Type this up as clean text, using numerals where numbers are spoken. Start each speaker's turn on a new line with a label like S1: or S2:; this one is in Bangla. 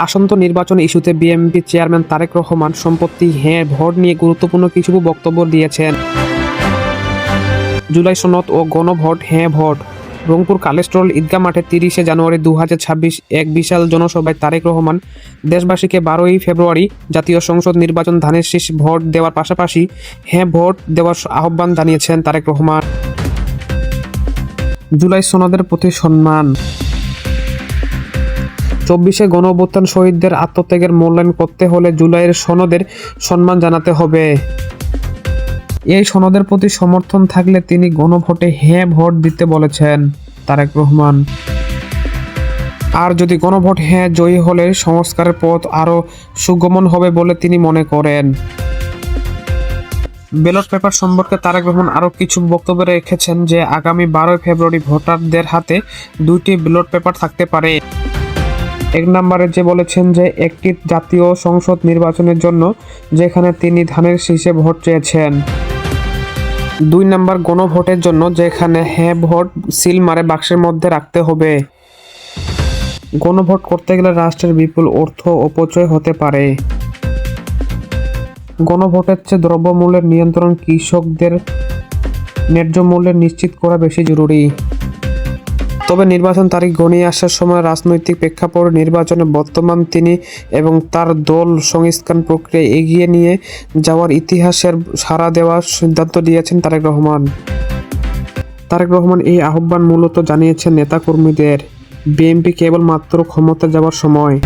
S1: আসন্ন নির্বাচন ইস্যুতে বিএনপি চেয়ারম্যান তারেক রহমান সম্প্রতি ভোট নিয়ে গুরুত্বপূর্ণ কিছু বক্তব্য দিয়েছেন। জুলাই সনদ ও গণভোট ভোট। রংপুর কালেস্ট্রল ঈদগাহ মাঠে 30শে জানুয়ারি 2026 এক বিশাল জনসভায় তারেক রহমান দেশবাসীকে 12ই ফেব্রুয়ারি জাতীয় সংসদ নির্বাচন ধানের শীষ ভোট দেওয়ার পাশাপাশি ভোট দেওয়ার আহ্বান জানিয়েছেন তারেক রহমান। জুলাই সনদের প্রতি সম্মান। 24শে গণঅভ্যুত্থান শহীদদের আত্মত্যাগের মূল্যায়ন করতে হলে জুলাইয়ের সনদের সম্মান জানাতে হবে। এই সনদের প্রতি সমর্থন থাকলে তিনি গণভোটে ভোট দিতে বলেছেন তারেক রহমান। আর যদি গণভোট জয়ী হলে সংস্কারের পথ আরও সুগমন হবে বলে তিনি মনে করেন। ব্যালট পেপার সম্পর্কে তারেক রহমান আরও কিছু বক্তব্য রেখেছেন যে আগামী 12ই ফেব্রুয়ারি ভোটারদের হাতে 2টি ব্যালট পেপার থাকতে পারে। 1 নম্বরে বলেছেন যে একটি জাতীয় সংসদ নির্বাচনের জন্য, যেখানে তিনি ধানের শীষে ভোট চেয়েছেন। 2 নম্বর গণভোটের জন্য, যেখানে ভোট সিল মারে বাক্সের মধ্যে রাখতে হবে। গণভোট করতে গেলে রাষ্ট্রের বিপুল অর্থ অপচয় হতে পারে। গণভোটের চেয়ে দ্রব্যমূল্যের নিয়ন্ত্রণ, কৃষকদের ন্যায্য মূল্য নিশ্চিত করা বেশি জরুরি। তবে নির্বাচন তারিখ ঘনিয়ে আসার সময় রাজনৈতিক প্রেক্ষাপট নির্বাচনে বর্তমান তিনি এবং তার দল সংস্কার প্রক্রিয়া এগিয়ে নিয়ে যাওয়ার ইতিহাসের সাড়া দেওয়ার সিদ্ধান্ত নিয়েছেন তারেক রহমান। তারেক রহমান এই আহ্বান মূলত জানিয়েছেন নেতাকর্মীদের। বিএনপি কেবলমাত্র ক্ষমতা যাওয়ার সময়